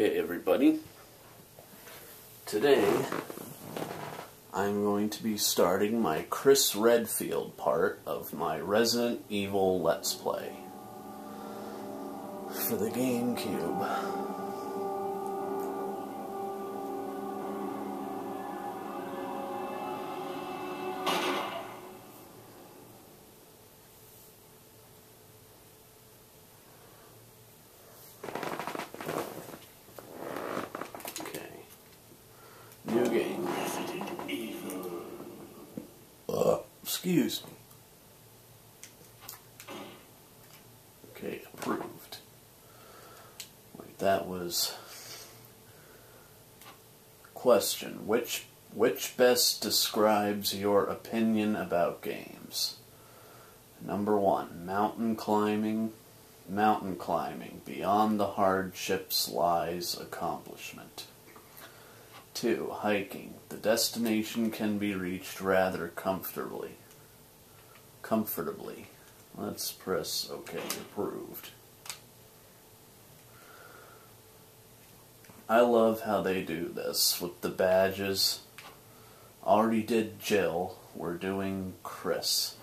Okay, everybody. Today, I'm going to be starting my Chris Redfield part of my Resident Evil Let's Play for the Gamecube. New game. Resident Evil. Excuse me. Okay, approved. Wait, that was... Question. Which best describes your opinion about games? Number 1. Mountain climbing. Mountain climbing. Beyond the hardships lies accomplishment. 2. Hiking. The destination can be reached rather comfortably. Let's press OK. Approved. I love how they do this with the badges. Already did Jill. We're doing Chris.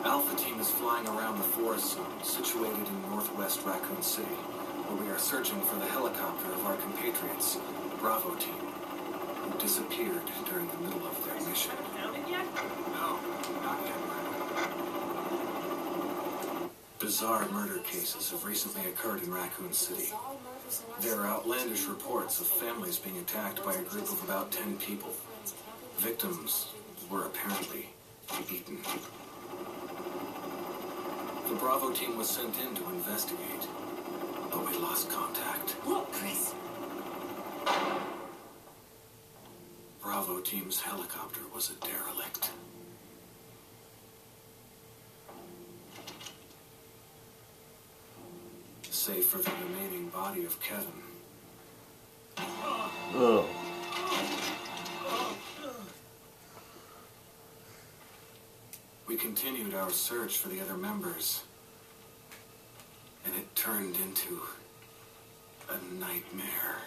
Alpha Team is flying around the forest zone situated in northwest Raccoon City, where we are searching for the helicopter of our compatriots, the Bravo Team, who disappeared during the middle of their mission. Found it yet? No, not yet. Bizarre murder cases have recently occurred in Raccoon City. There are outlandish reports of families being attacked by a group of about 10 people. Victims were apparently beaten. The Bravo Team was sent in to investigate, but we lost contact. Look, Chris! Bravo Team's helicopter was a derelict. Save for the remaining body of Kevin. Oh. We continued our search for the other members, and it turned into a nightmare.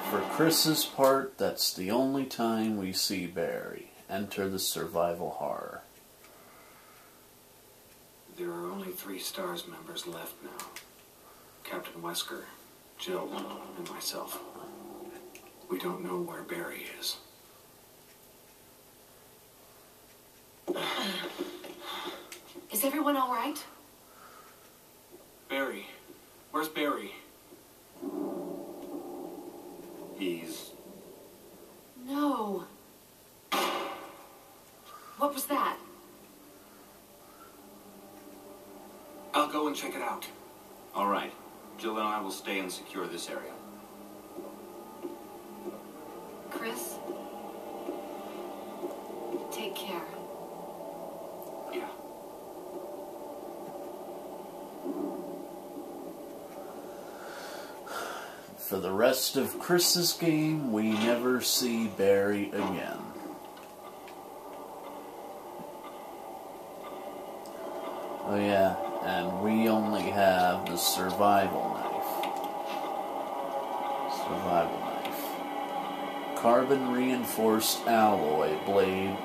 For Chris's part, that's the only time we see Barry. Enter the survival horror. There are only 3 STARS members left now. Captain Wesker, Jill, and myself. We don't know where Barry is. Is everyone all right? Barry? Where's Barry? He's... No. What was that? I'll go and check it out. All right. Jill and I will stay and secure this area. Chris? Take care. Yeah. For the rest of Chris's game, we never see Barry again. Oh yeah, and we only have the survival knife. Survival knife. Carbon reinforced alloy blade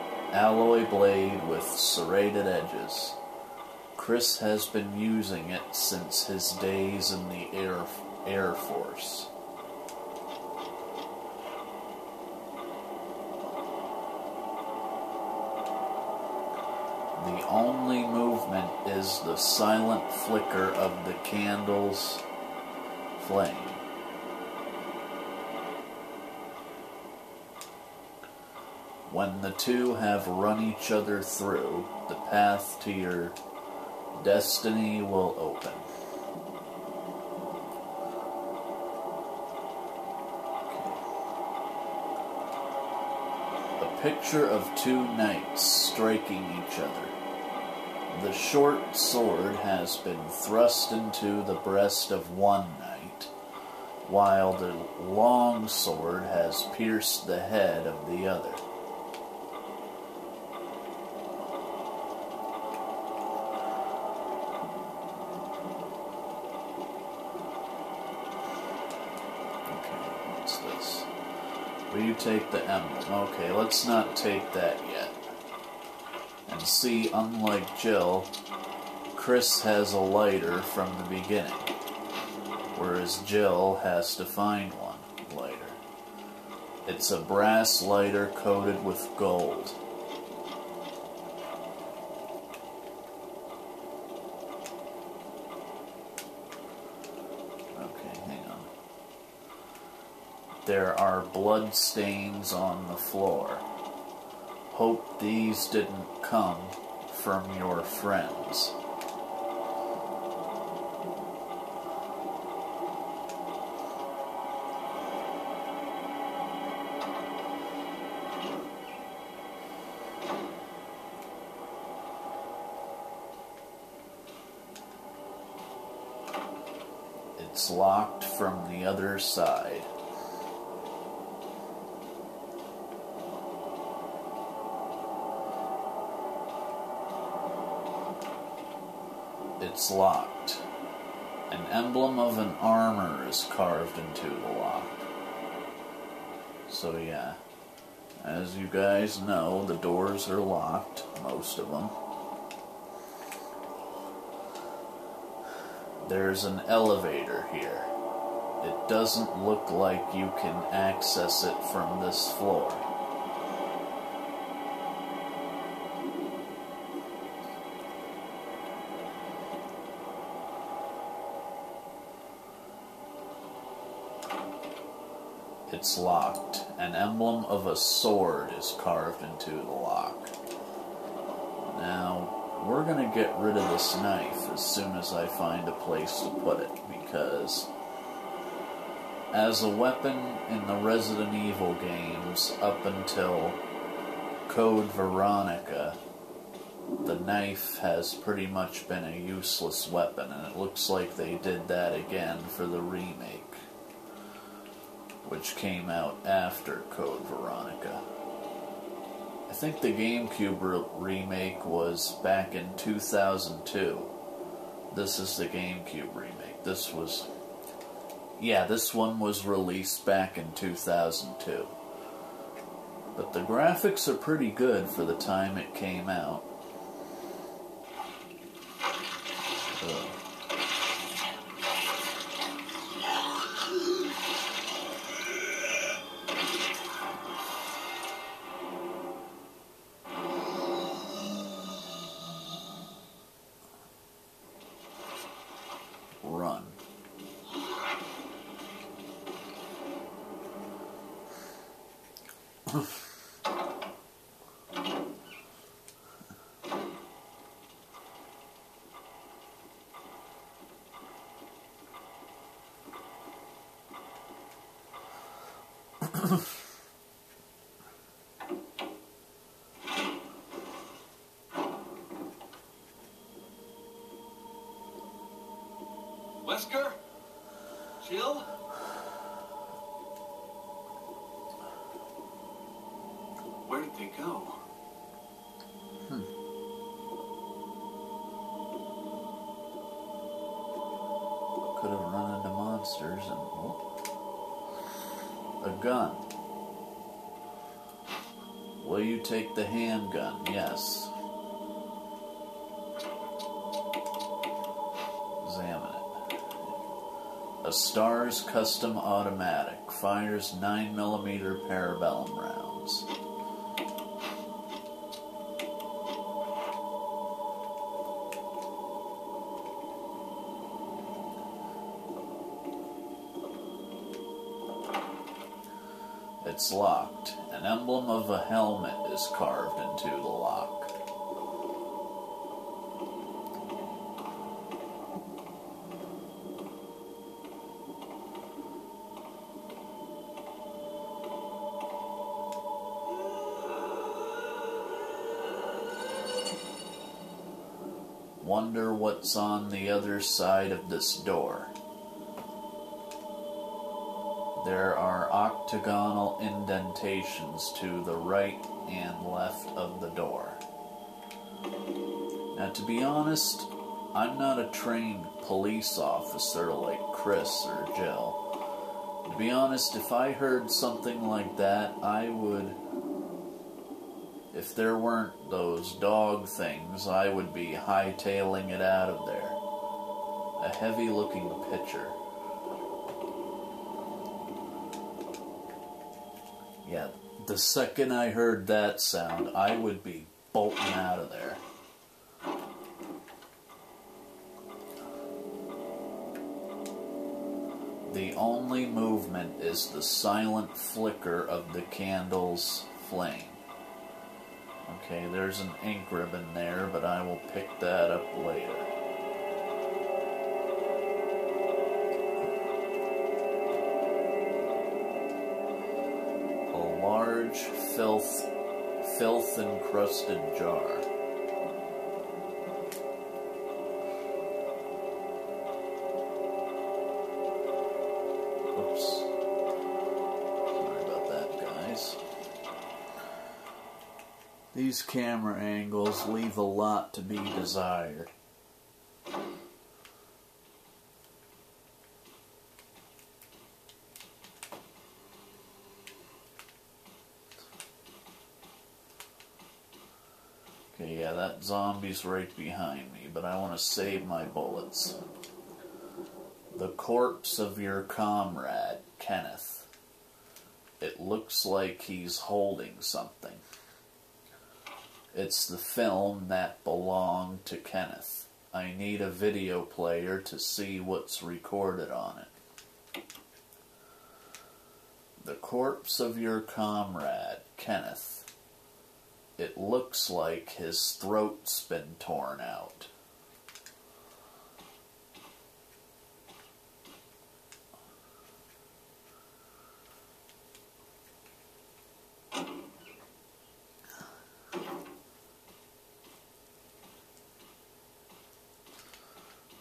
with serrated edges. Chris has been using it since his days in the Air Force. The only movement is the silent flicker of the candle's flame. When the two have run each other through, the path to your destiny will open. A picture of two knights striking each other. The short sword has been thrust into the breast of one knight, while the long sword has pierced the head of the other. Okay, what's this? Will you take the emblem? Okay, let's not take that yet. And see, unlike Jill, Chris has a lighter from the beginning, whereas Jill has to find one later. It's a brass lighter coated with gold. Okay, hang on. There are blood stains on the floor. Hope these didn't come from your friends. It's locked from the other side. It's locked. An emblem of an armor is carved into the lock. So yeah, as you guys know, the doors are locked, most of them. There's an elevator here. It doesn't look like you can access it from this floor. It's locked. An emblem of a sword is carved into the lock. Now, we're going to get rid of this knife as soon as I find a place to put it, because as a weapon in the Resident Evil games up until Code Veronica, the knife has pretty much been a useless weapon, and it looks like they did that again for the remake, which came out after Code Veronica. I think the Gamecube remake was back in 2002. This is the Gamecube remake. This one was released back in 2002. But the graphics are pretty good for the time it came out. Ugh. Wesker? Jill? Where did they go? Could have run into monsters and... a gun. Will you take the handgun? Yes. Examine it. A Stars Custom Automatic. Fires 9mm parabellum rounds. It's locked. An emblem of a helmet is carved into the lock. Wonder what's on the other side of this door. There are octagonal indentations to the right and left of the door. Now, to be honest, I'm not a trained police officer like Chris or Jill. To be honest, if I heard something like that, I would... If there weren't those dog things, I would be hightailing it out of there. A heavy-looking picture. Yeah, the second I heard that sound, I would be bolting out of there. The only movement is the silent flicker of the candle's flame. Okay, there's an ink ribbon there, but I will pick that up later. A large, filth-encrusted jar. Oops. Sorry about that, guys. These camera angles leave a lot to be desired. Okay, yeah, that zombie's right behind me, but I want to save my bullets. The corpse of your comrade, Kenneth. It looks like he's holding something. It's the film that belonged to Kenneth. I need a video player to see what's recorded on it. The corpse of your comrade, Kenneth. It looks like his throat's been torn out.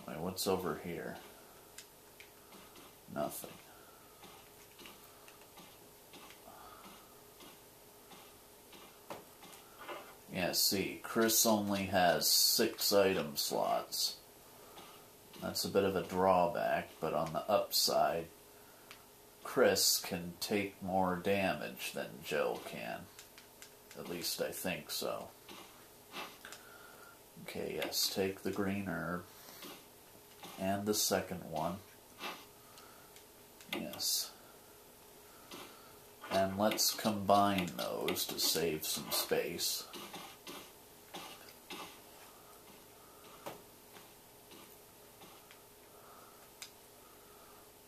Wait, what's over here? Nothing. Yeah, see, Chris only has 6 item slots. That's a bit of a drawback, but on the upside, Chris can take more damage than Jill can. At least I think so. Okay, yes, take the green herb. And the second one. Yes. And let's combine those to save some space.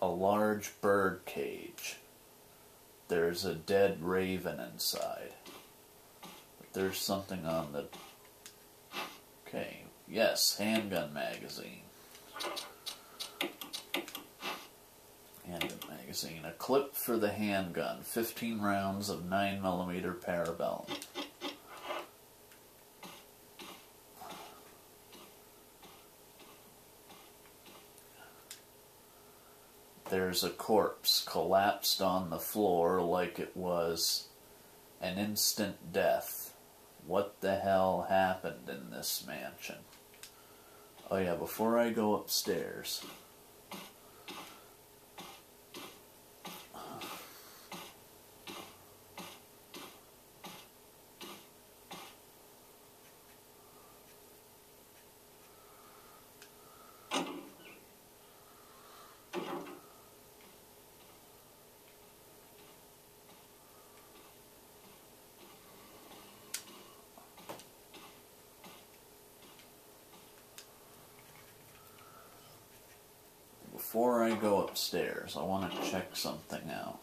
A large bird cage. there's a dead raven inside. But there's something on the... Okay, yes, handgun magazine. Handgun magazine. A clip for the handgun. 15 rounds of 9mm parabellum. There's a corpse collapsed on the floor like it was an instant death. What the hell happened in this mansion? Oh yeah, before I go upstairs... Before I go upstairs, I want to check something out.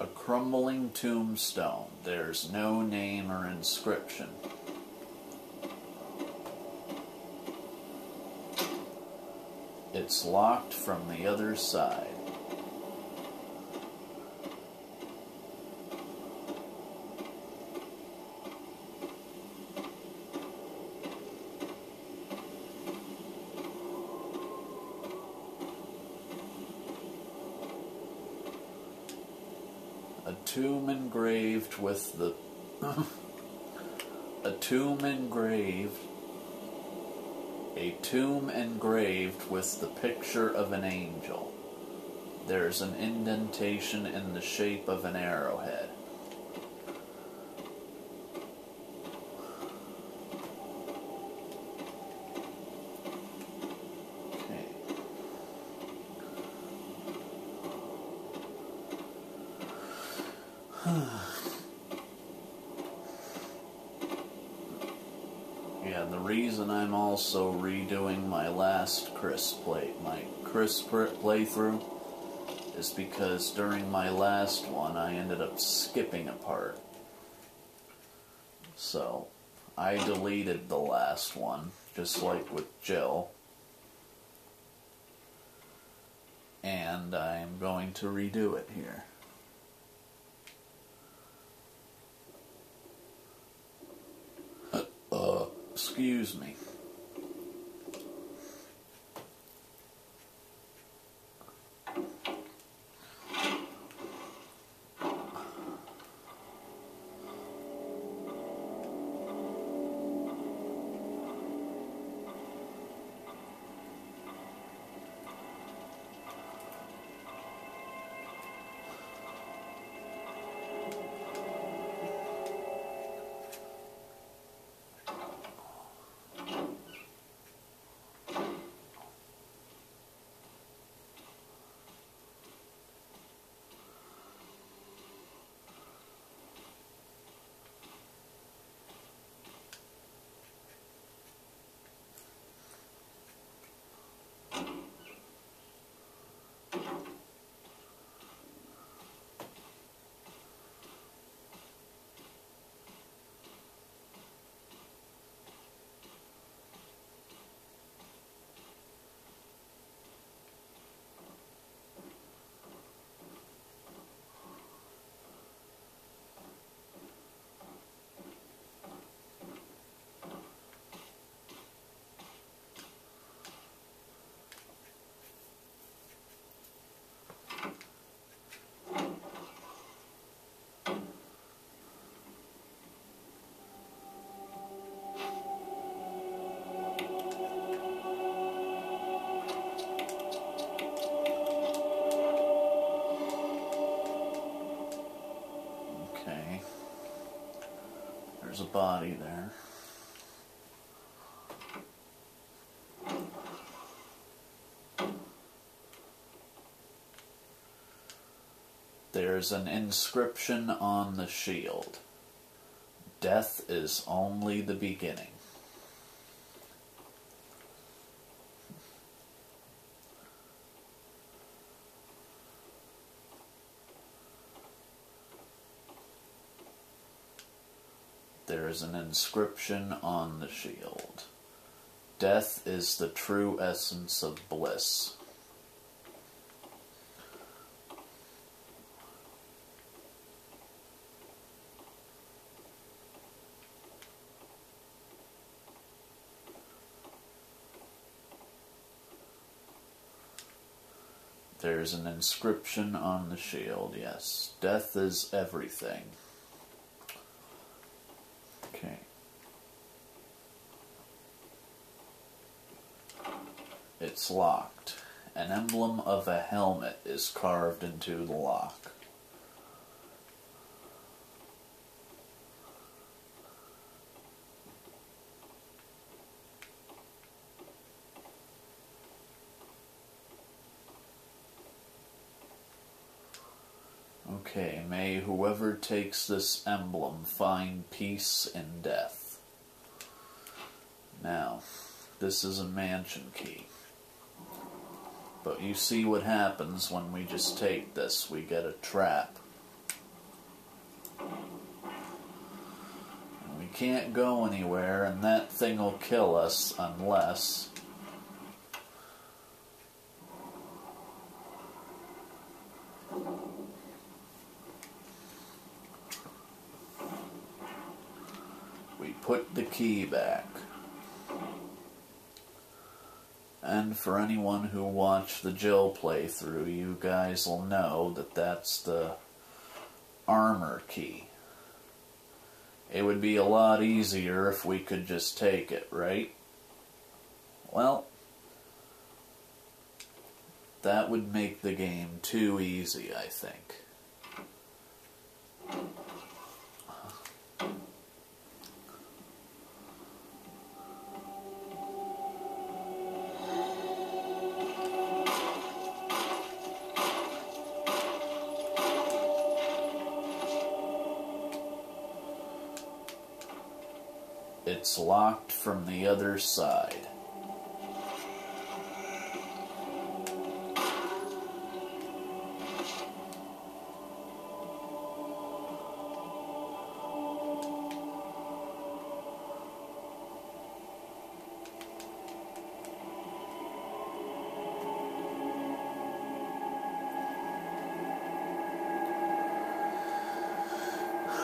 A crumbling tombstone. There's no name or inscription. It's locked from the other side. A tomb engraved with the... A tomb engraved with the picture of an angel. There's an indentation in the shape of an arrowhead. Yeah, the reason I'm also redoing my last Chris playthrough is because during my last one I ended up skipping a part. So, I deleted the last one, just like with Jill. And I'm going to redo it here. Excuse me. body there. There's an inscription on the shield. Death is only the beginning. There is an inscription on the shield. Death is the true essence of bliss. There's an inscription on the shield, yes. Death is everything. Okay. It's locked. An emblem of a helmet is carved into the lock. Okay, may whoever takes this emblem find peace in death. Now, this is a mansion key. But you see what happens when we just take this. We get a trap. And we can't go anywhere, and that thing will kill us unless... we put the key back. And for anyone who watched the Jill playthrough, you guys will know that that's the armor key. It would be a lot easier if we could just take it, right? Well, that would make the game too easy, I think. It's locked from the other side.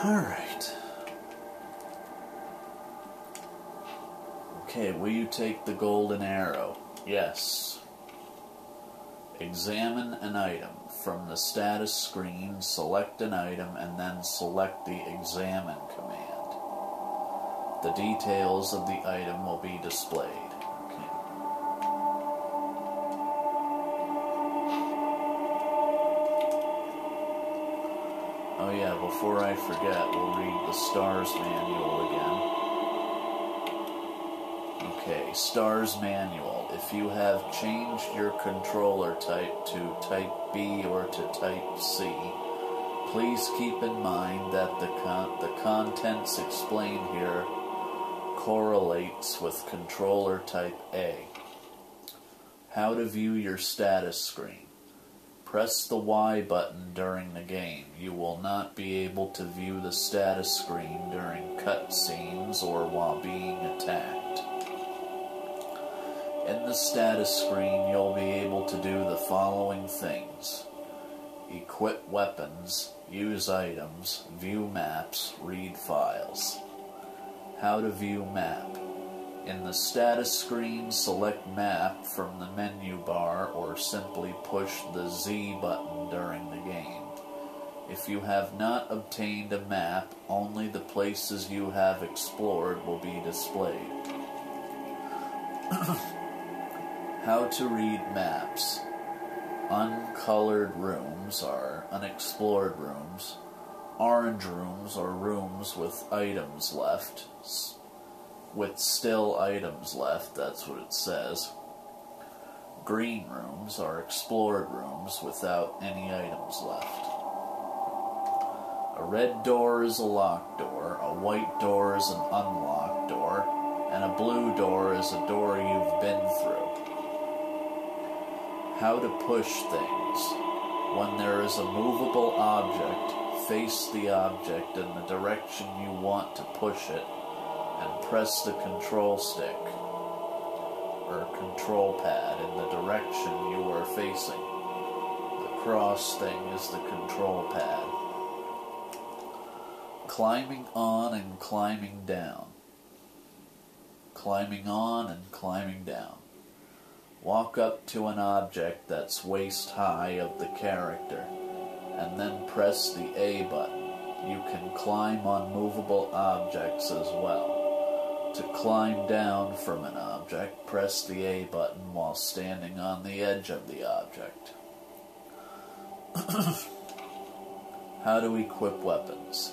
All right. Okay, will you take the golden arrow? Yes. Examine an item. From the status screen, select an item and then select the examine command. The details of the item will be displayed. Okay. Oh yeah, before I forget, we'll read the STARS manual again. Okay, STARS manual. If you have changed your controller type to type B or to type C, please keep in mind that the contents explained here correlates with controller type A. How to view your status screen. Press the Y button during the game. You will not be able to view the status screen during cutscenes or while being attacked. In the status screen, you'll be able to do the following things: equip weapons, use items, view maps, read files. How to view map. In the status screen, select map from the menu bar or simply push the Z button during the game. If you have not obtained a map, only the places you have explored will be displayed. How to read maps. Uncolored rooms are unexplored rooms. Orange rooms are rooms with items left. With still items left, that's what it says. Green rooms are explored rooms without any items left. A red door is a locked door, a white door is an unlocked door, and a blue door is a door you've been through. How to push things. When there is a movable object, face the object in the direction you want to push it, and press the control stick or control pad in the direction you are facing. The cross thing is the control pad. Climbing on and climbing down. Climbing on and climbing down. Walk up to an object that's waist high of the character, and then press the A button. You can climb on movable objects as well. To climb down from an object, press the A button while standing on the edge of the object. How to equip weapons.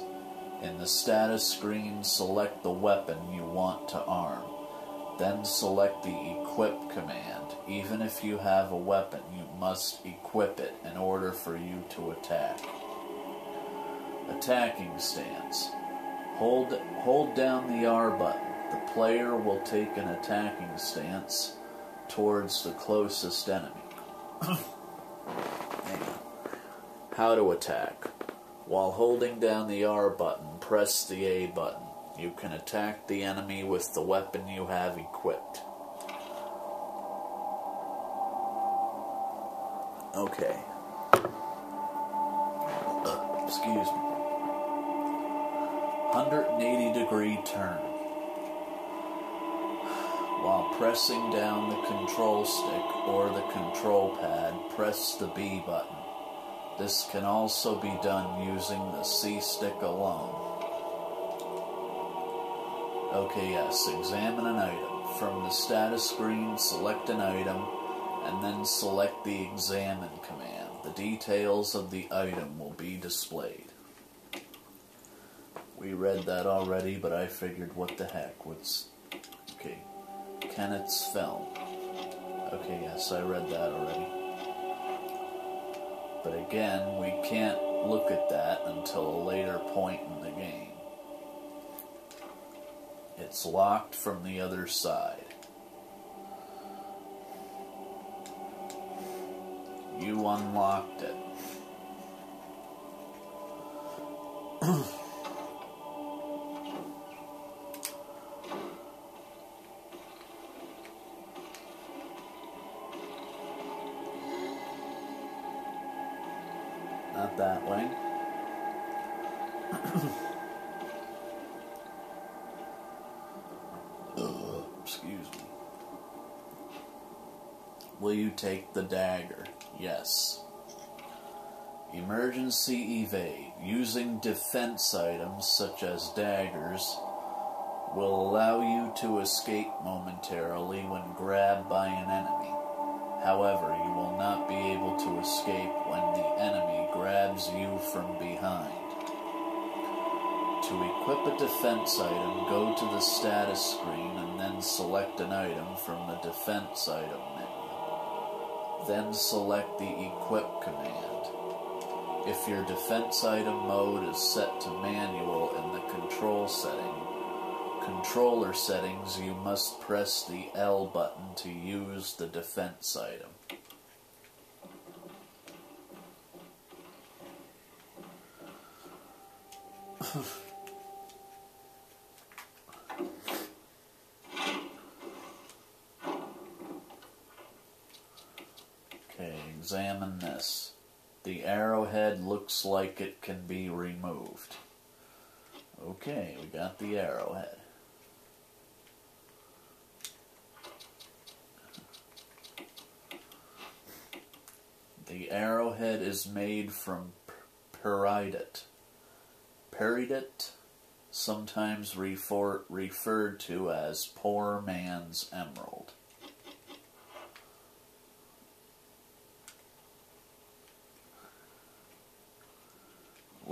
In the status screen, select the weapon you want to arm. Then select the Equip command. Even if you have a weapon, you must equip it in order for you to attack. Attacking stance. Hold down the R button. The player will take an attacking stance towards the closest enemy. How to attack. While holding down the R button, press the A button. You can attack the enemy with the weapon you have equipped. Okay. Excuse me. 180-degree turn. While pressing down the control stick or the control pad, press the B button. This can also be done using the C stick alone. Okay, yes, examine an item. From the status screen, select an item, and then select the Examine command. The details of the item will be displayed. We read that already, but I figured what the heck. Okay, Kenneth's film. Okay, yes, I read that already. But again, we can't look at that until a later point in the game. It's locked from the other side. You unlocked it. Not that way. Excuse me. Will you take the dagger? Yes. Emergency evade. Using defense items such as daggers will allow you to escape momentarily when grabbed by an enemy. However, you will not be able to escape when the enemy grabs you from behind. To equip a defense item, go to the status screen and then select an item from the defense item menu. Then select the Equip command. If your defense item mode is set to manual in the controller settings, you must press the L button to use the defense item. Okay, examine this. The arrowhead looks like it can be removed. Okay, we got the arrowhead. The arrowhead is made from peridot. Peridot, sometimes referred to as poor man's emerald.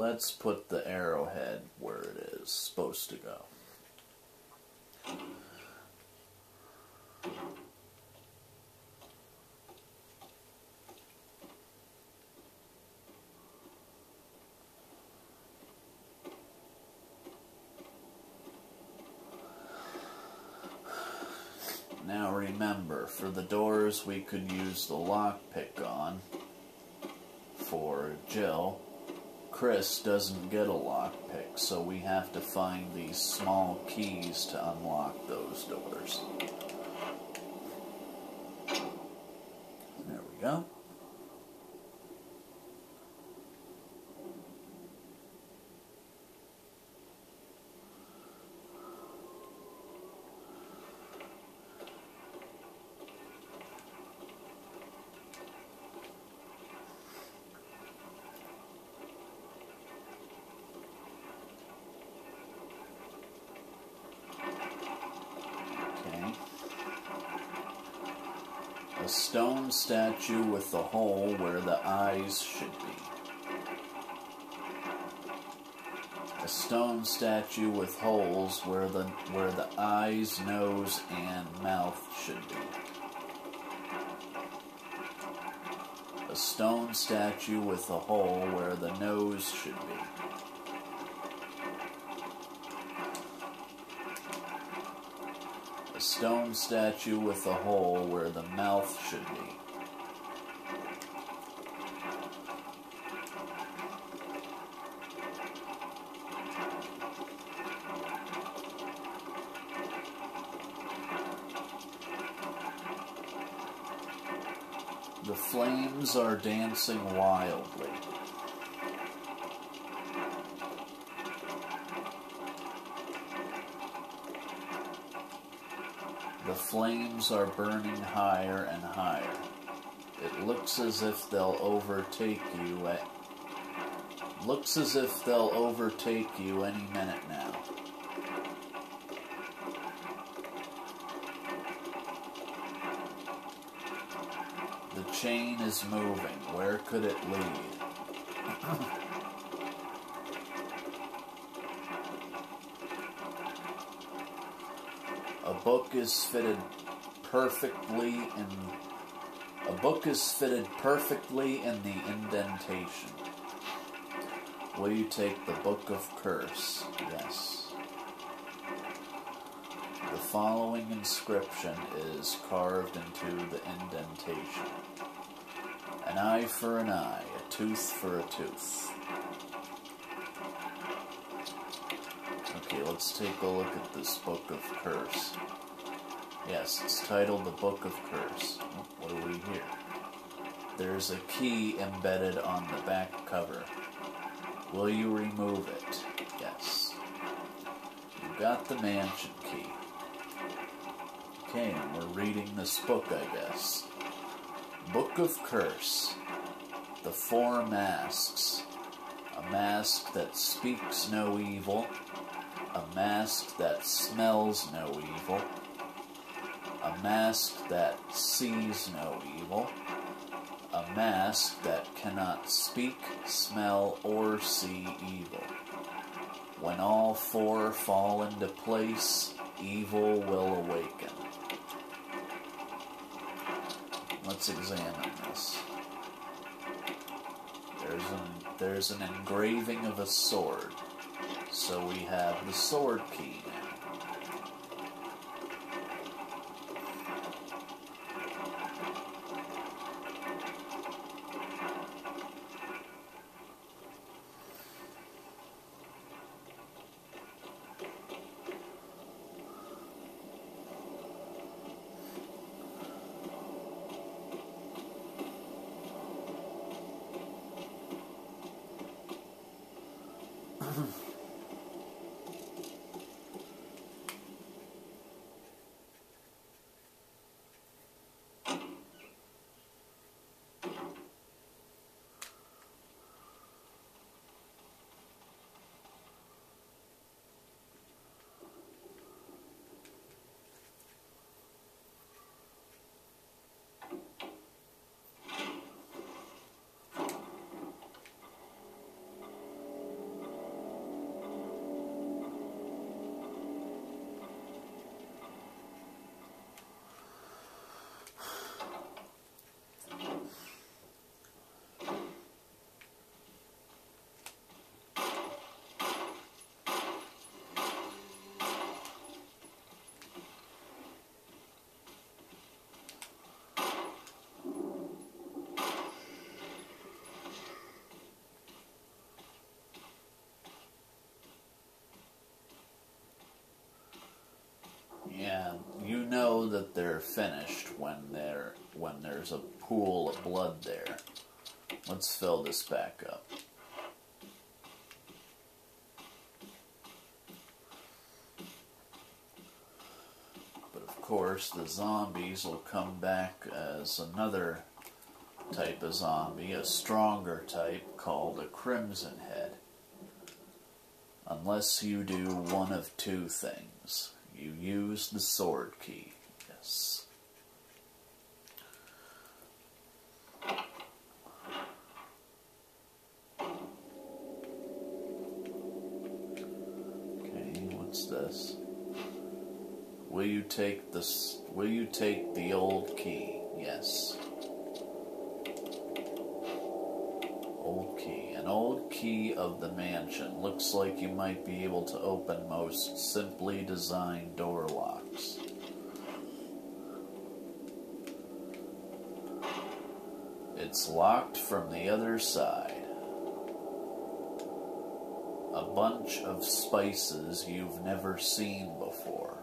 let's put the arrowhead where it is supposed to go. Now remember, for the doors we could use the lockpick on. For Jill, Chris doesn't get a lockpick, so we have to find these small keys to unlock those doors. There we go. A stone statue with a hole where the eyes should be. A stone statue with holes where the eyes, nose, and mouth should be. A stone statue with a hole where the nose should be. A stone statue with a hole where the mouth should be. The flames are dancing wildly. The flames are burning higher and higher. It looks as if they'll overtake you any minute now. The chain is moving. Where could it lead? A book is fitted perfectly in the indentation. Will you take the Book of Curse? Yes. The following inscription is carved into the indentation. An eye for an eye, a tooth for a tooth. Okay, let's take a look at this Book of Curse. Yes, it's titled the Book of Curse. What do we hear? There's a key embedded on the back cover. Will you remove it? Yes. You got the mansion key. Okay, and we're reading this book, I guess. Book of Curse. The Four Masks. A mask that speaks no evil. A mask that smells no evil. A mask that sees no evil. A mask that cannot speak, smell, or see evil. When all four fall into place, evil will awaken. Let's examine this. There's an engraving of a sword. So we have the sword key now. that they're finished when there's a pool of blood there. Let's fill this back up. But of course, the zombies will come back as another type of zombie, a stronger type called a Crimson Head. Unless you do one of two things. You use the sword key. Yes. Okay, what's this? Will you take the old key? Yes. Old key. An old key of the mansion. Looks like you might be able to open most simply designed door locks. It's locked from the other side. A bunch of spices you've never seen before.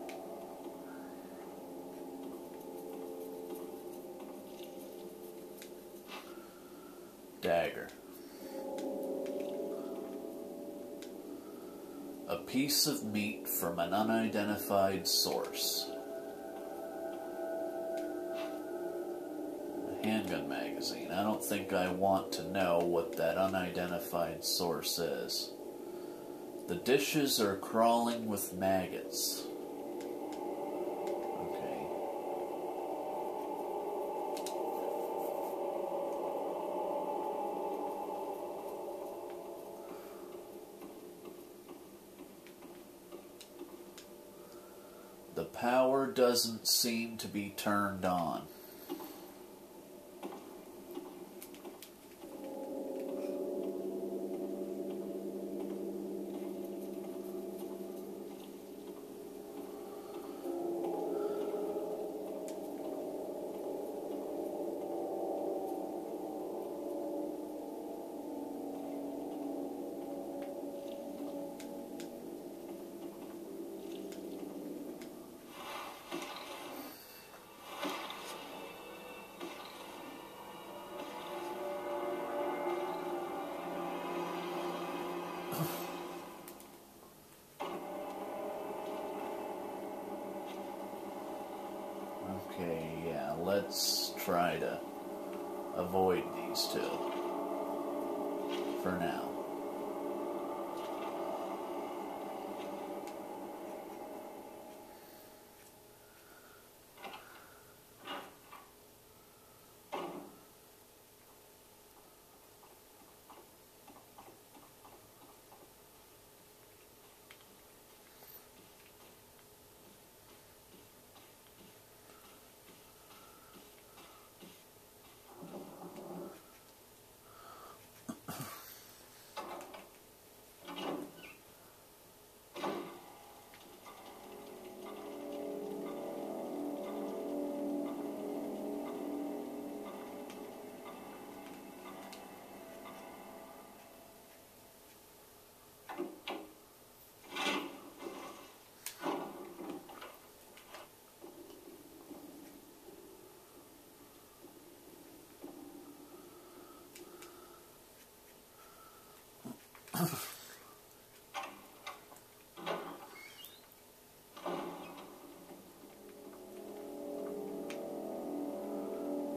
Dagger. A piece of meat from an unidentified source. A handgun magazine. I don't think I want to know what that unidentified source is. The dishes are crawling with maggots. Okay. The power doesn't seem to be turned on. Okay, yeah, let's try to avoid these two for now.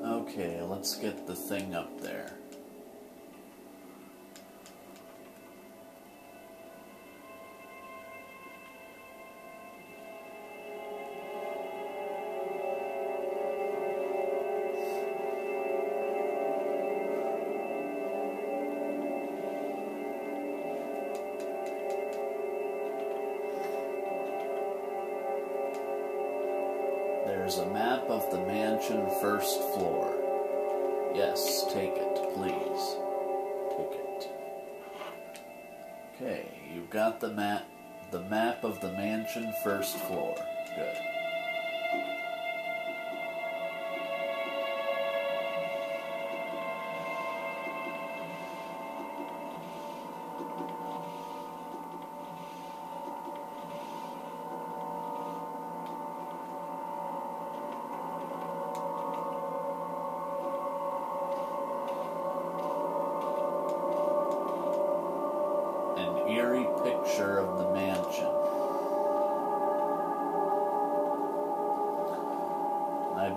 Okay, let's get the thing up there. There's a map of the mansion first floor. Yes, take it, please. Take it. Okay, you've got the map of the mansion first floor. Good.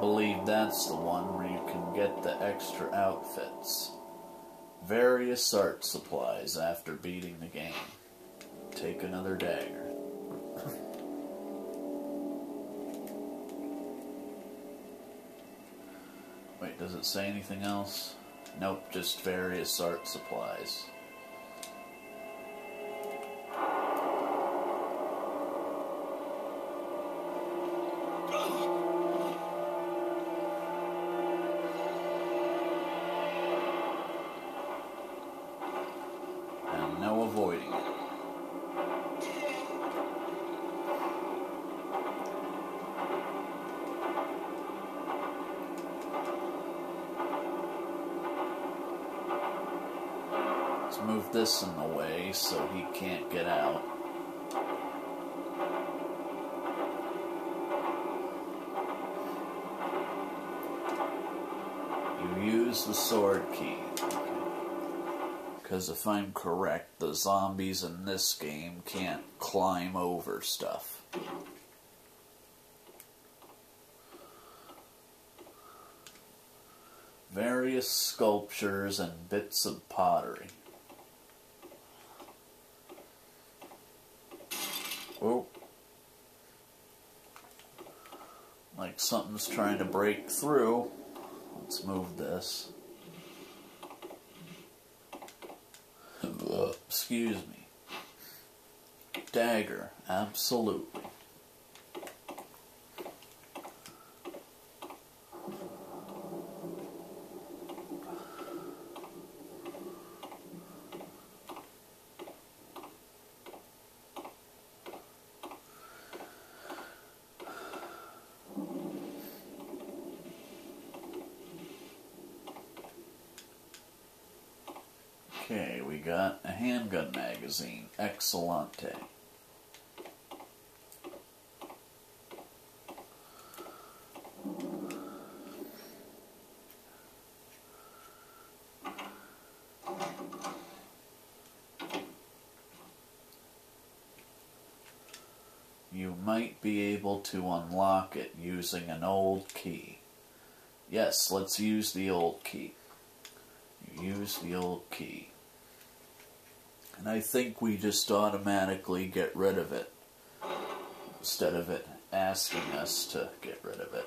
believe that's the one where you can get the extra outfits. Various art supplies after beating the game. Take another dagger. Wait, does it say anything else? Nope, just various art supplies. And no avoiding it. Let's move this in the way so he can't get out. You use the sword key. Because if I'm correct, the zombies in this game can't climb over stuff. Various sculptures and bits of pottery. Oh. Like something's trying to break through. Let's move this. Excuse me. Dagger, absolutely. Okay, we got a handgun magazine. Excellente. You might be able to unlock it using an old key. Yes, let's use the old key. Use the old key. And I think we just automatically get rid of it, instead of it asking us to get rid of it.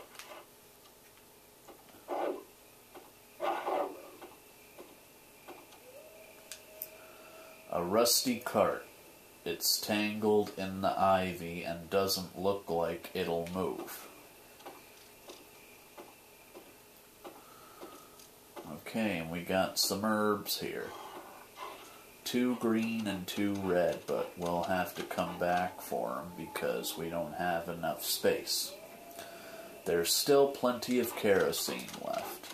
A rusty cart. It's tangled in the ivy and doesn't look like it'll move. Okay, and we got some herbs here. 2 green and 2 red, but we'll have to come back for them because we don't have enough space. There's still plenty of kerosene left.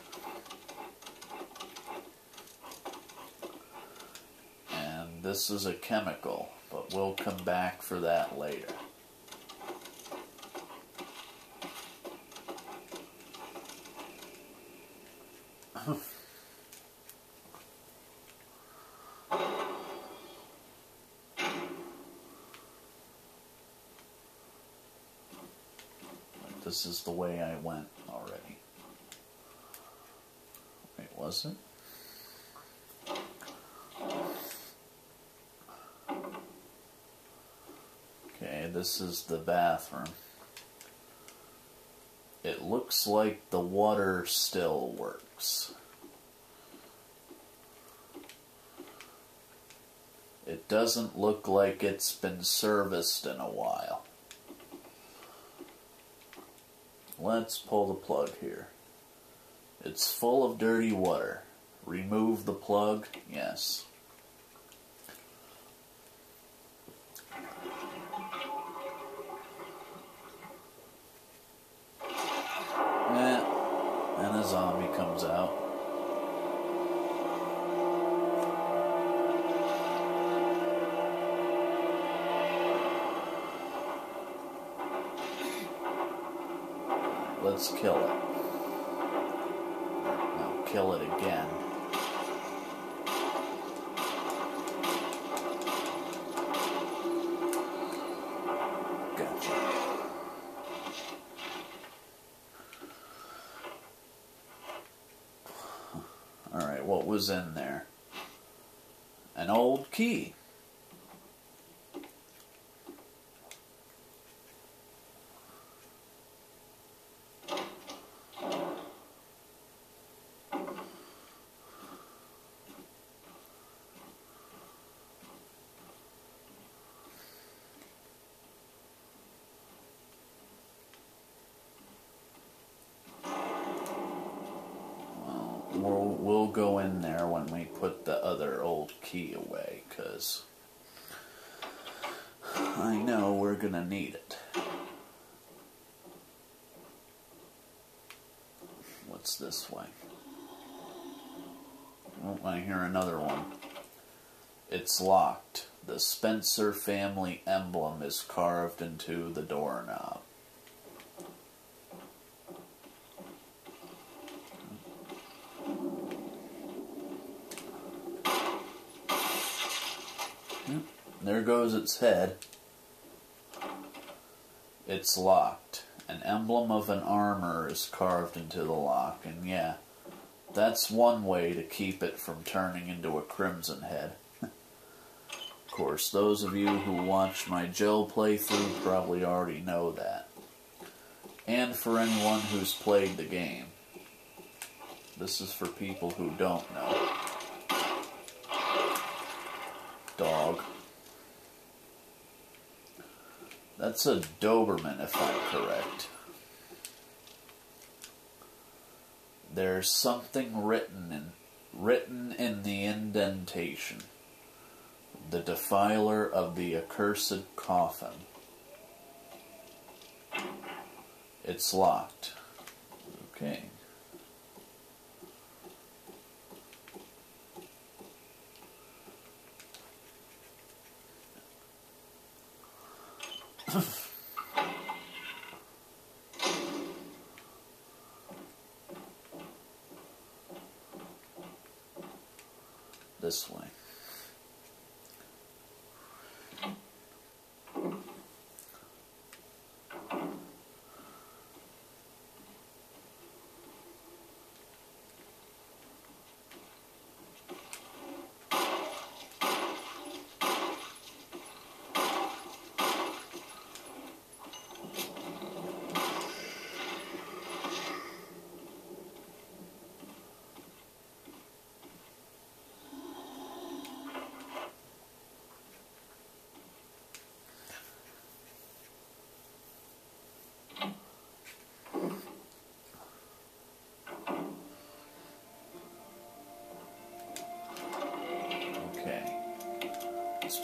And this is a chemical, but we'll come back for that later. This is the way I went already. Wait, was it? Okay, this is the bathroom. It looks like the water still works. It doesn't look like it's been serviced in a while. Let's pull the plug here. It's full of dirty water. Remove the plug? Yes. And a zombie comes out. Let's kill it. Now kill it again. Gotcha. Alright, what was in there? An old key. We'll go in there when we put the other old key away, because I know we're gonna need it. What's this way? Oh, I hear another one. It's locked. The Spencer family emblem is carved into the doorknob. There goes its head. It's locked. An emblem of an armor is carved into the lock, and yeah, that's one way to keep it from turning into a crimson head. Of course, those of you who watched my Jill playthrough probably already know that. And for anyone who's played the game. This is for people who don't know. Dog. That's a Doberman, if I'm correct. There's something written in the indentation. The defiler of the accursed coffin. It's locked. Okay. This way.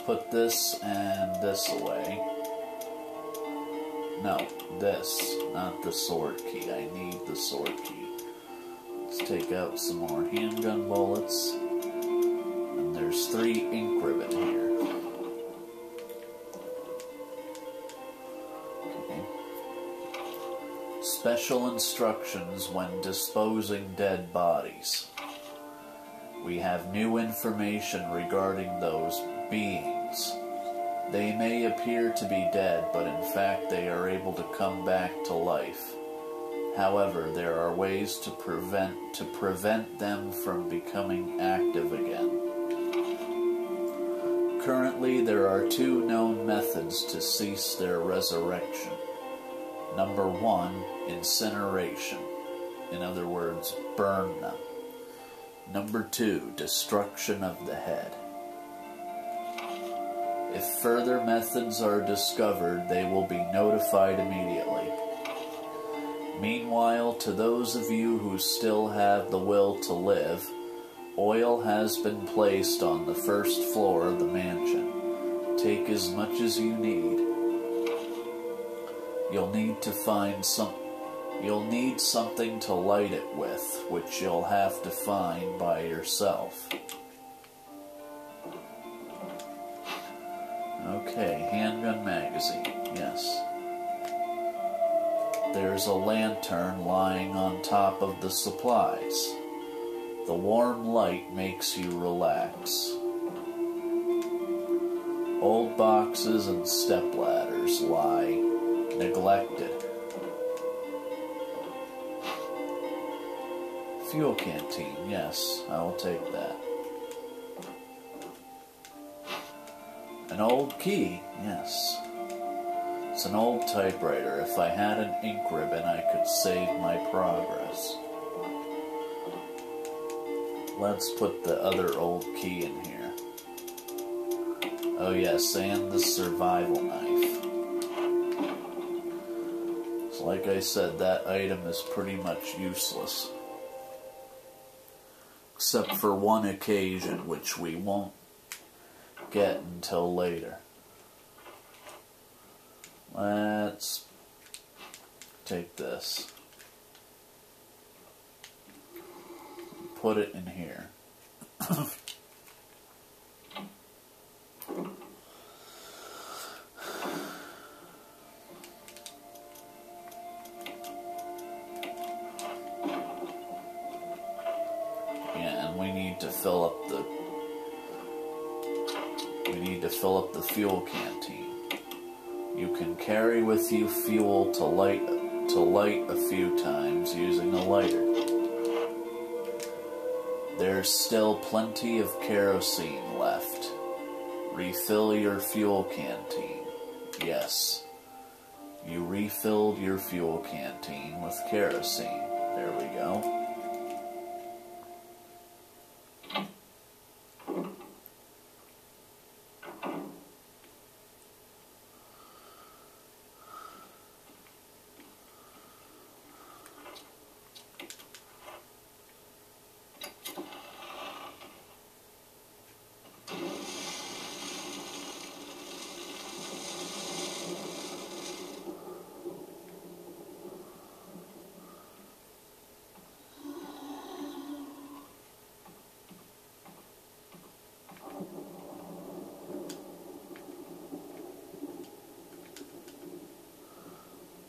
Put this and this away. No, this, not the sword key. I need the sword key. Let's take out some more handgun bullets. And there's 3 ink ribbon here. Okay. Special instructions when disposing dead bodies. We have new information regarding those beings. They may appear to be dead, but in fact they are able to come back to life. However, there are ways to prevent them from becoming active again. Currently, there are 2 known methods to cease their resurrection. Number 1, incineration. In other words, burn them. Number 2, destruction of the head. If further methods are discovered, they will be notified immediately. Meanwhile, to those of you who still have the will to live, oil has been placed on the first floor of the mansion. Take as much as you need. You'll need something to light it with, which you'll have to find by yourself. Okay, handgun magazine, yes. There's a lantern lying on top of the supplies. The warm light makes you relax. Old boxes and stepladders lie neglected. Fuel canteen, yes, I will take that. An old key, yes. It's an old typewriter. If I had an ink ribbon, I could save my progress. Let's put the other old key in here. Oh yes, and the survival knife. So like I said, that item is pretty much useless. Except for one occasion, which we won't get until later. Let's take this. Put it in here. Yeah, and we need to fill up the fuel canteen. You can carry with you fuel to light a few times using a lighter. There's still plenty of kerosene left. Refill your fuel canteen. Yes. You refilled your fuel canteen with kerosene. There we go.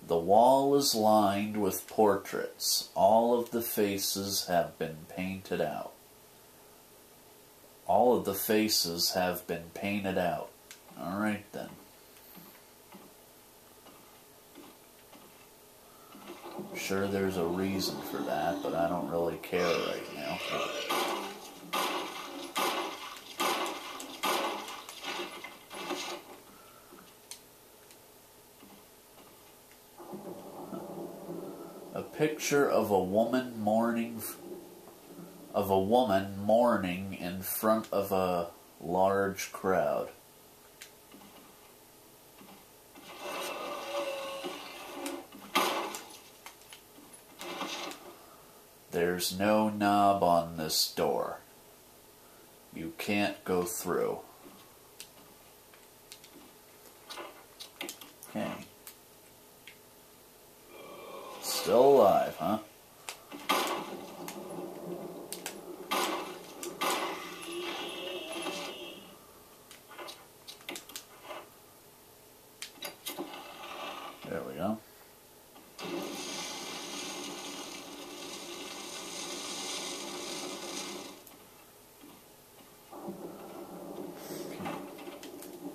The wall is lined with portraits. All of the faces have been painted out. All of the faces have been painted out. Alright then. I'm sure there's a reason for that, but I don't really care right now. A picture of a woman mourning in front of a large crowd. There's no knob on this door. You can't go through. Okay. Still alive, huh? There we go.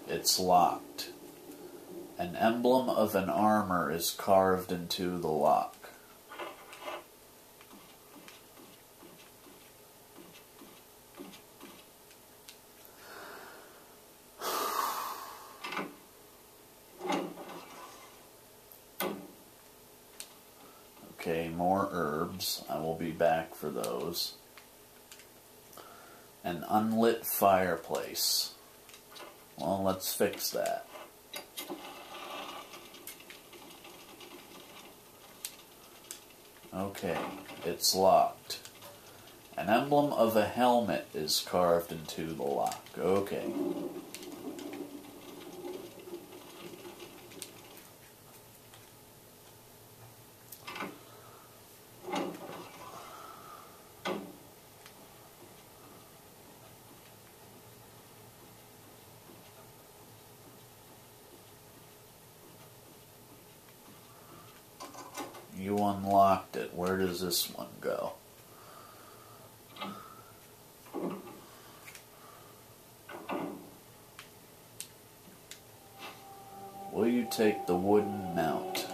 It's locked. An emblem of an armor is carved into the lock. Okay, more herbs. I will be back for those. An unlit fireplace. Well, let's fix that. Okay, it's locked. An emblem of a helmet is carved into the lock. Okay. You unlocked it. Where does this one go? Will you take the wooden mount?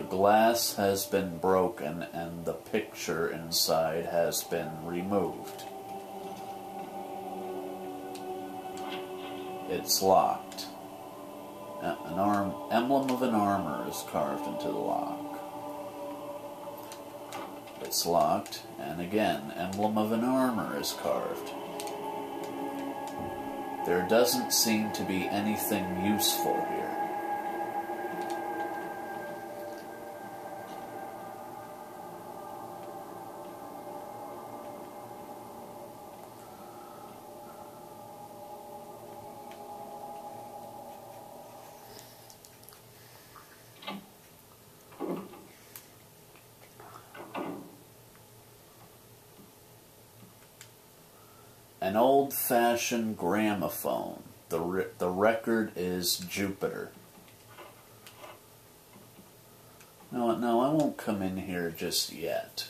glass has been broken and the picture inside has been removed. It's locked. An emblem of an armor is carved into the lock. It's locked, and again, emblem of an armor is carved. There doesn't seem to be anything useful here. An old-fashioned gramophone. The record is Jupiter. No, I won't come in here just yet.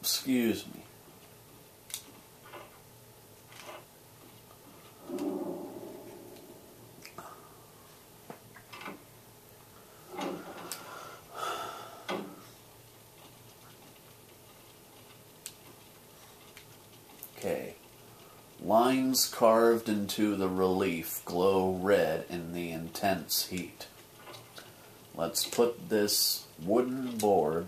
Excuse me. Okay. Lines carved into the relief glow red in the intense heat. Let's put this wooden board.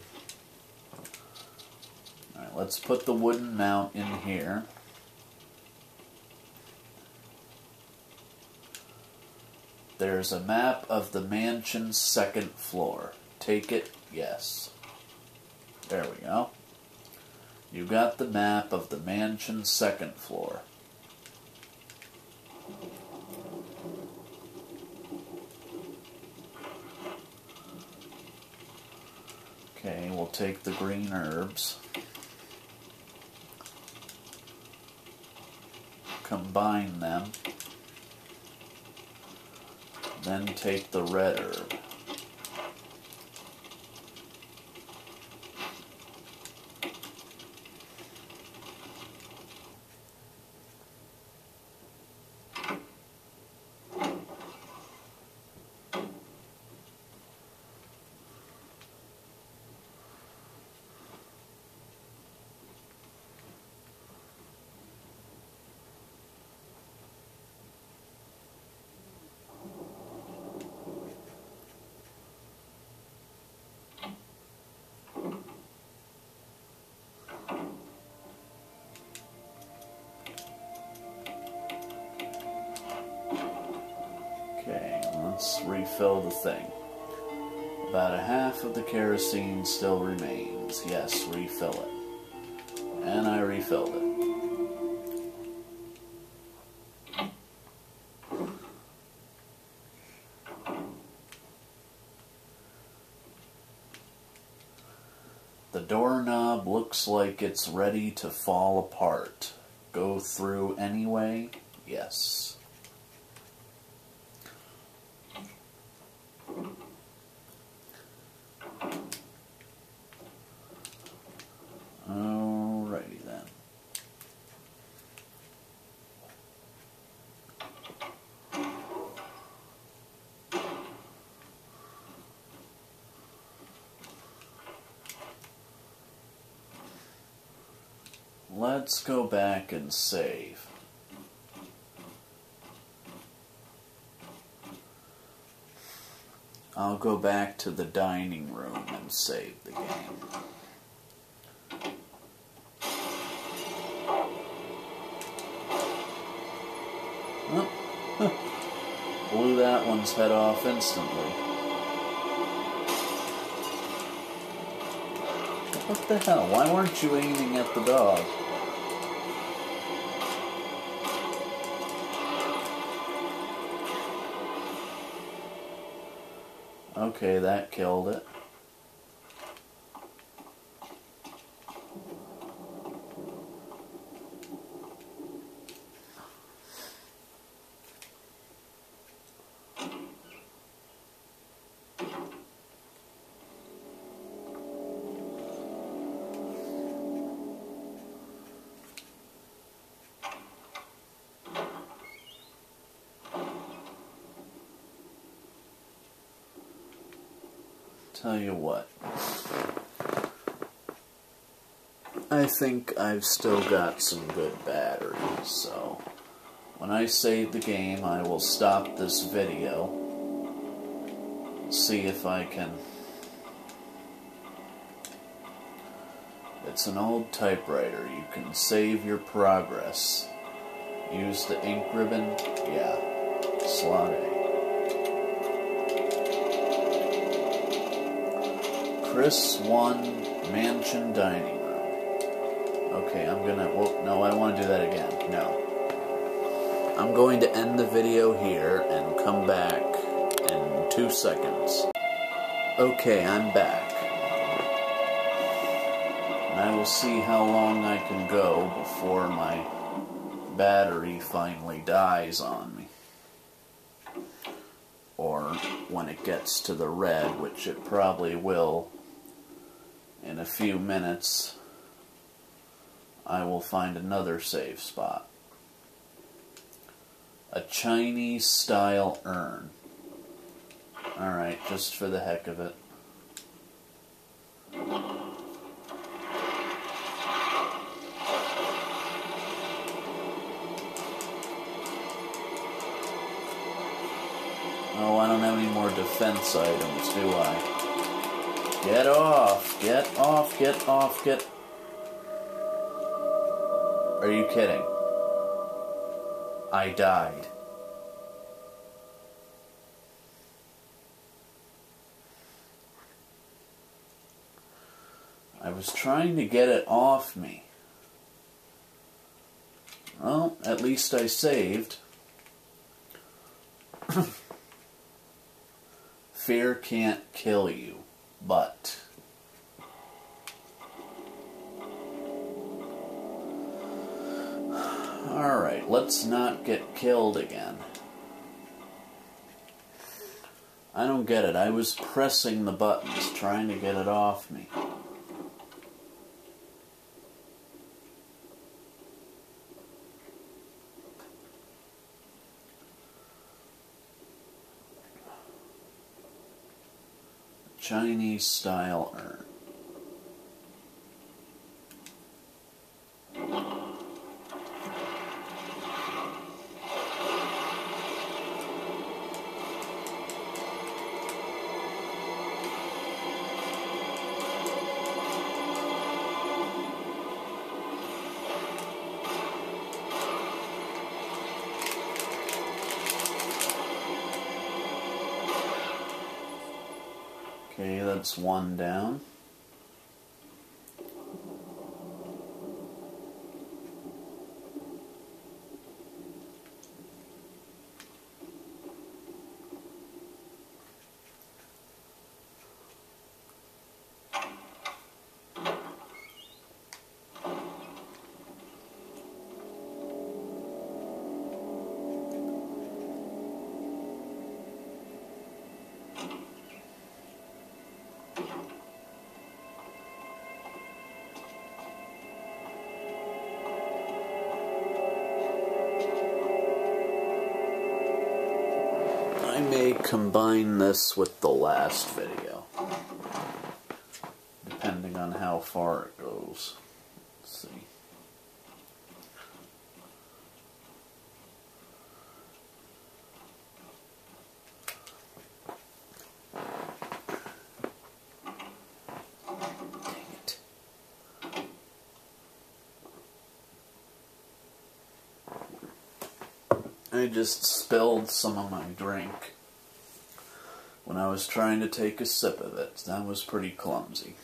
Alright, let's put the wooden mount in here. There's a map of the mansion's second floor. Take it? Yes. There we go. You got the map of the mansion's second floor. Okay, we'll take the green herbs. Combine them. Then take the red herb. Okay, let's refill the thing. About a half of the kerosene still remains. Yes, refill it. And I refilled it. The doorknob looks like it's ready to fall apart. Go through anyway? Yes. Alrighty then. Let's go back and save. I'll go back to the dining room and save the game. Oh, blew that one's head off instantly. What the hell? Why weren't you aiming at the dog? Okay, that killed it. tell you what. I think I've still got some good batteries, so when I save the game, I will stop this video, see if I can... It's an old typewriter. You can save your progress. Use the ink ribbon. Yeah. Slot A. Chris 1 Mansion Dining Room. Okay, I'm gonna... Well, no, I want to do that again. No. I'm going to end the video here and come back in 2 seconds. Okay, I'm back. And I will see how long I can go before my battery finally dies on me. Or when it gets to the red, which it probably will in a few minutes, I will find another save spot. A Chinese-style urn. Alright, just for the heck of it. Oh, I don't have any more defense items, do I? Get off! Get off! Get off! Get... Are you kidding? I died. I was trying to get it off me. Well, at least I saved. Fear can't kill you, but... Alright, let's not get killed again. I don't get it. I was pressing the buttons, trying to get it off me. Chinese-style urn. Okay, that's one down. I may combine this with the last video, depending on how far it goes. Let's see. Dang it. I just spilled some of my drink when I was trying to take a sip of it. That was pretty clumsy.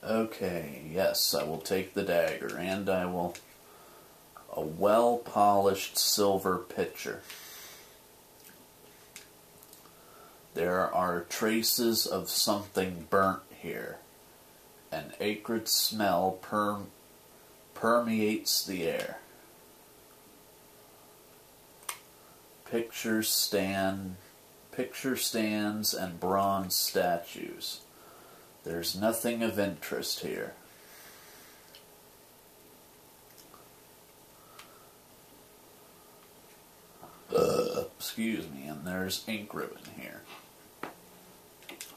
Okay, yes, I will take the dagger, and I will... a well-polished silver pitcher. There are traces of something burnt here. An acrid smell permeates the air. Picture stands and bronze statues. There's nothing of interest here. excuse me, and there's ink ribbon here.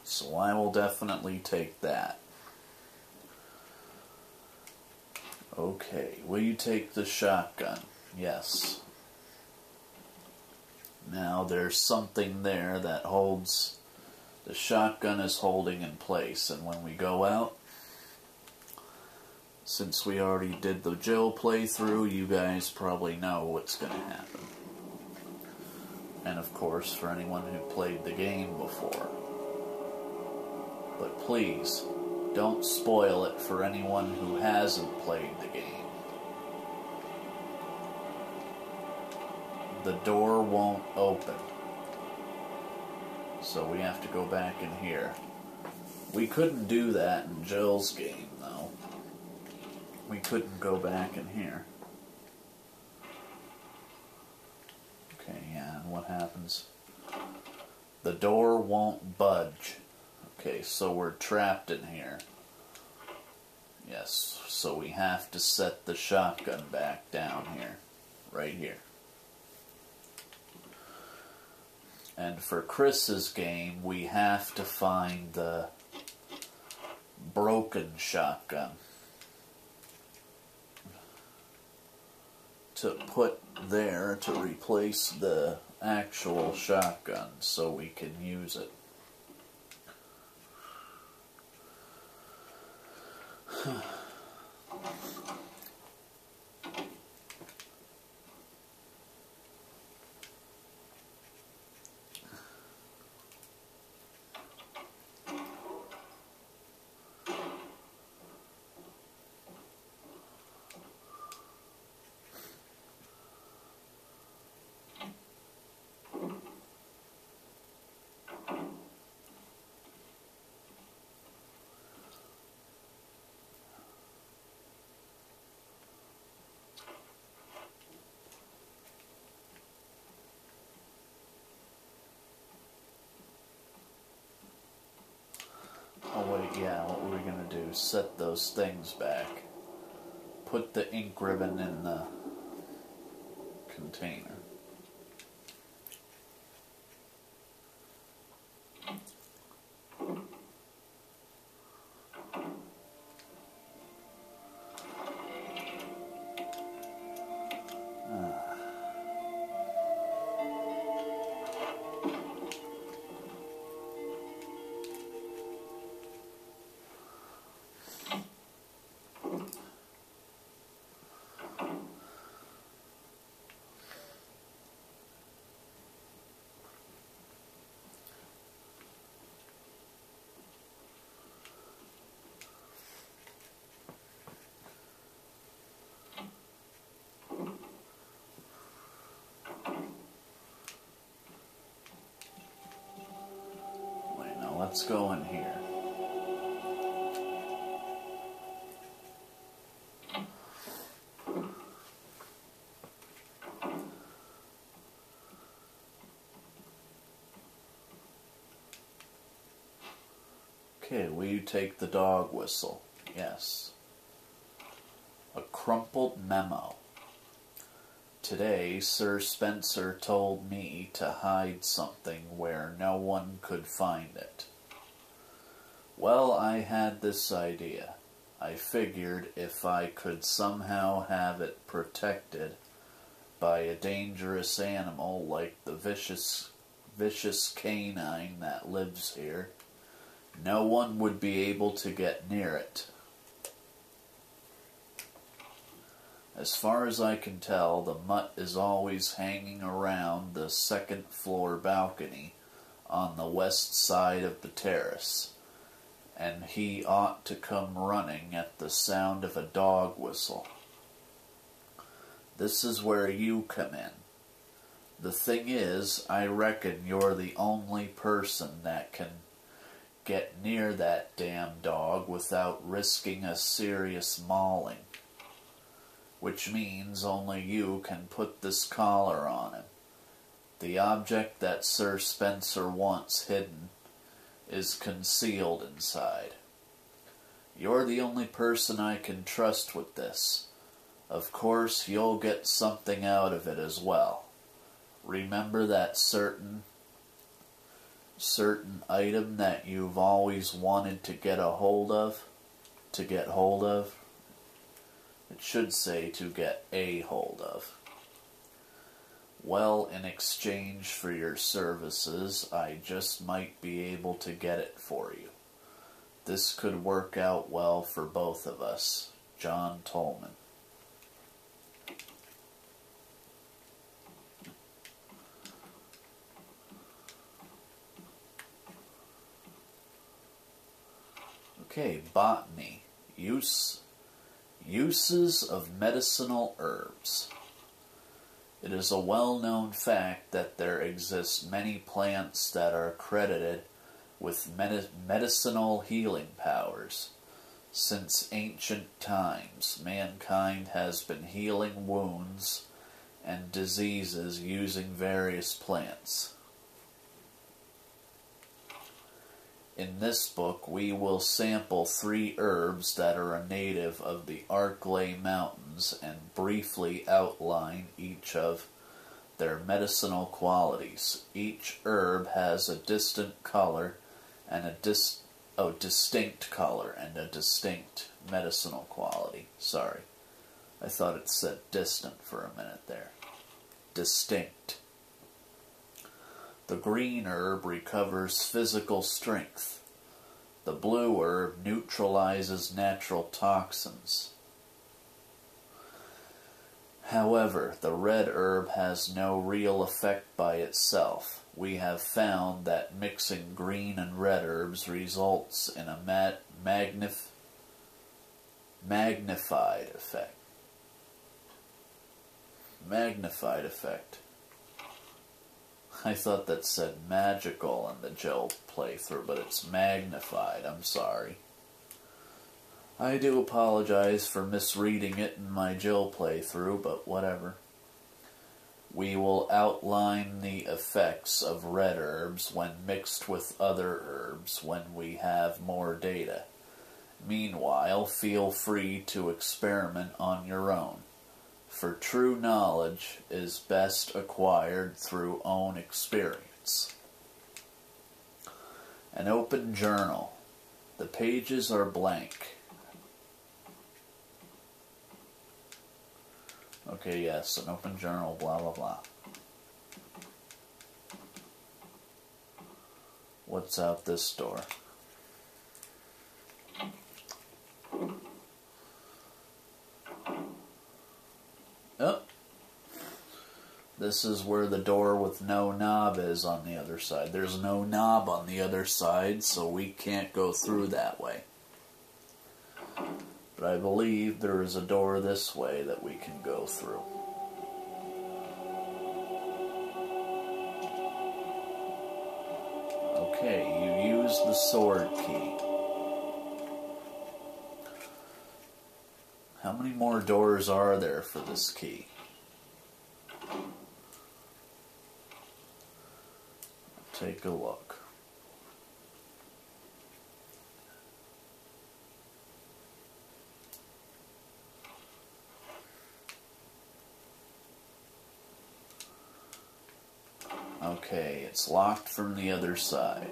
So I will definitely take that. Okay, will you take the shotgun? Yes. Now there's something there that holds, the shotgun is holding in place, and when we go out, since we already did the Jill playthrough, you guys probably know what's going to happen. And of course, for anyone who played the game before. But please, don't spoil it for anyone who hasn't played the game. The door won't open. So we have to go back in here. We couldn't do that in Jill's game, though. We couldn't go back in here. Okay, yeah, and what happens? The door won't budge. Okay, so we're trapped in here. Yes, so we have to set the shotgun back down here. Right here. And for Chris's game, we have to find the broken shotgun to put there to replace the actual shotgun so we can use it. Oh wait, yeah, what were we gonna do? Set those things back. Put the ink ribbon in the container. Let's go in here. Okay, will you take the dog whistle? Yes. A crumpled memo. Today, Sir Spencer told me to hide something where no one could find it. Well, I had this idea. I figured if I could somehow have it protected by a dangerous animal like the vicious canine that lives here, no one would be able to get near it. As far as I can tell, the mutt is always hanging around the second floor balcony on the west side of the terrace, and he ought to come running at the sound of a dog whistle. This is where you come in. The thing is, I reckon you're the only person that can get near that damn dog without risking a serious mauling. Which means only you can put this collar on him. The object that Sir Spencer wants hidden is concealed inside. You're the only person I can trust with this. Of course, you'll get something out of it as well. remember that certain item that you've always wanted to get a hold of? To get hold of? It should say to get a hold of. Well, in exchange for your services, I just might be able to get it for you. This could work out well for both of us. John Tolman. Okay, botany. Uses of medicinal herbs. It is a well-known fact that there exist many plants that are credited with medicinal healing powers. Since ancient times, mankind has been healing wounds and diseases using various plants. In this book, we will sample 3 herbs that are a native of the Arklay Mountains and briefly outline each of their medicinal qualities. Each herb has a distinct color and a distinct color and a distinct medicinal quality. Sorry, I thought it said distant for a minute there. Distinct. The green herb recovers physical strength. The blue herb neutralizes natural toxins. However, the red herb has no real effect by itself. We have found that mixing green and red herbs results in a magnified effect. Magnified effect. I thought that said magical in the Jill playthrough, but it's magnified. I'm sorry. I do apologize for misreading it in my Jill playthrough, but whatever. We will outline the effects of red herbs when mixed with other herbs when we have more data. Meanwhile, feel free to experiment on your own. For true knowledge is best acquired through own experience. An open journal. The pages are blank. Okay, yes, an open journal, blah, blah, blah. What's out this door? Oh. This is where the door with no knob is on the other side. There's no knob on the other side, so we can't go through that way. But I believe there is a door this way that we can go through. Okay, you use the sword key. How many more doors are there for this key? Take a look. Okay, it's locked from the other side.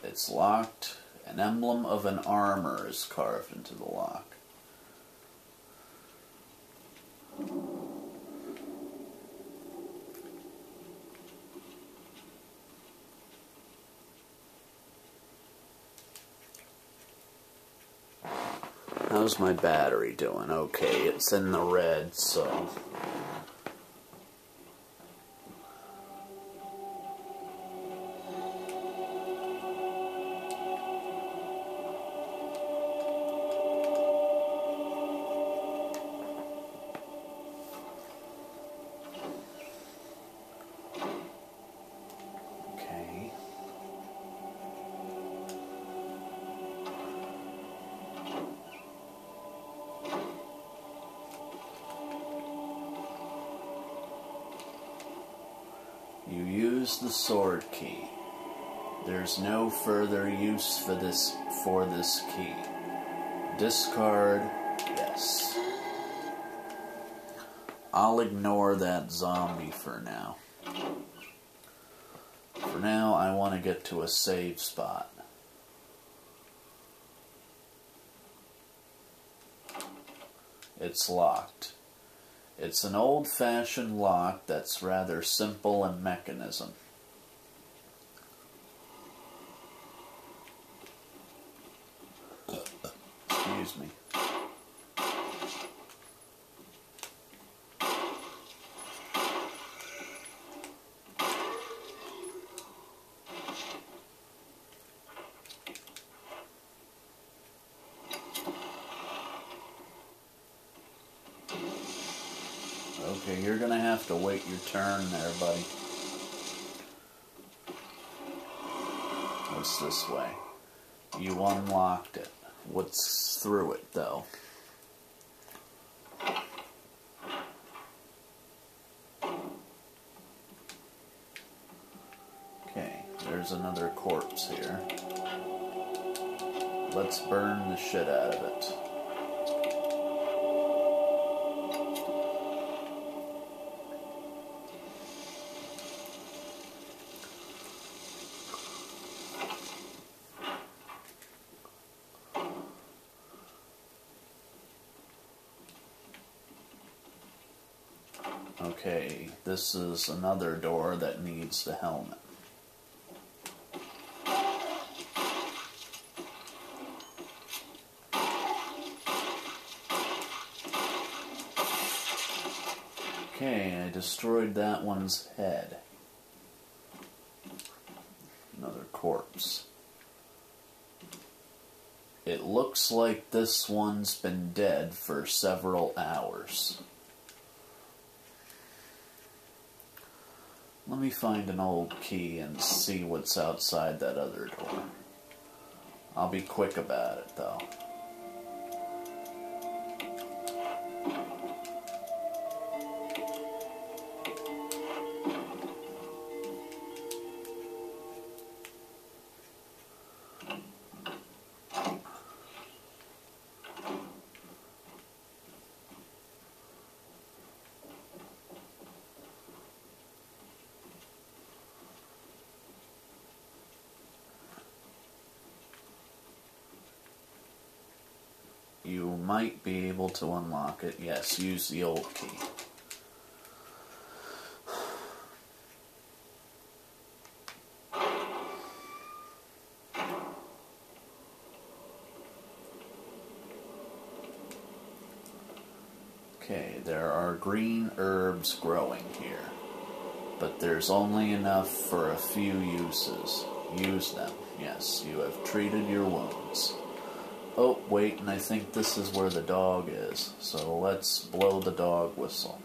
It's locked. An emblem of an armor is carved into the lock. How's my battery doing? Okay, it's in the red, so... You use the sword key. There's no further use for this key. Discard, yes. Yes. I'll ignore that zombie for now. For now, I want to get to a save spot. It's locked. It's an old-fashioned lock that's rather simple in mechanism. Excuse me. Okay, you're gonna have to wait your turn there, buddy. What's this way? You unlocked it. What's through it, though? Okay, there's another corpse here. Let's burn the shit out of it. Okay, this is another door that needs the helmet. Okay, I destroyed that one's head. Another corpse. It looks like this one's been dead for several hours. Let me find an old key and see what's outside that other door. I'll be quick about it, though. You might be able to unlock it. Yes, use the old key. Okay, there are green herbs growing here, but there's only enough for a few uses. Use them. Yes, you have treated your wounds. Oh, wait, and I think this is where the dog is, so let's blow the dog whistle.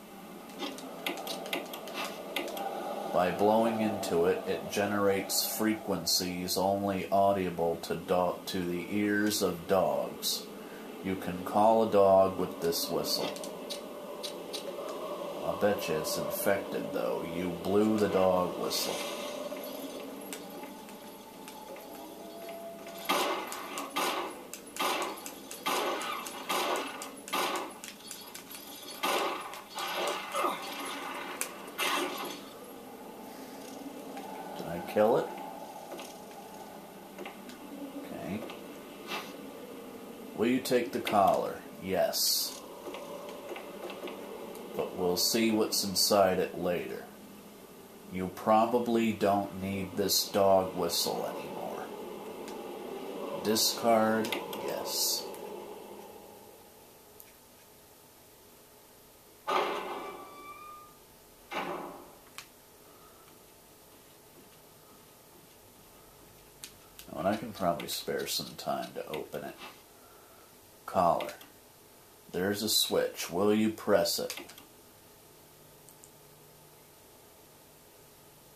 By blowing into it, it generates frequencies only audible to the ears of dogs. You can call a dog with this whistle. I'll bet you it's infected, though. You blew the dog whistle. Kill it. Okay. Will you take the collar? Yes. But we'll see what's inside it later. You probably don't need this dog whistle anymore. Discard? Yes. And I can probably spare some time to open it. Collar. There's a switch. Will you press it?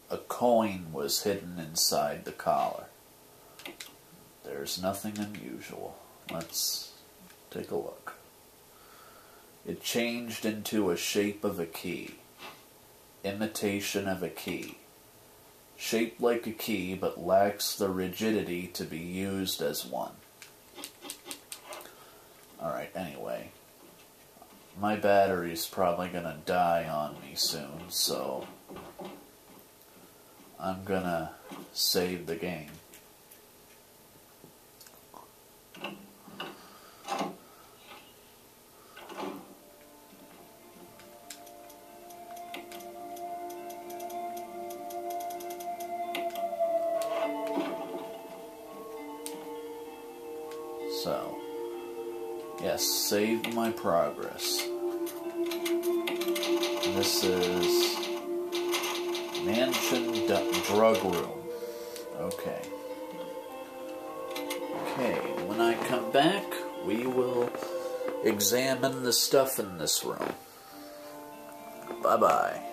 A coin was hidden inside the collar. There's nothing unusual. Let's take a look. It changed into a shape of a key. Imitation of a key. Shaped like a key, but lacks the rigidity to be used as one. Alright, anyway. my battery's probably gonna die on me soon, so I'm gonna save the game. So, yes, save my progress. This is Mansion Drug Room. Okay. Okay, when I come back, we will examine the stuff in this room. Bye-bye.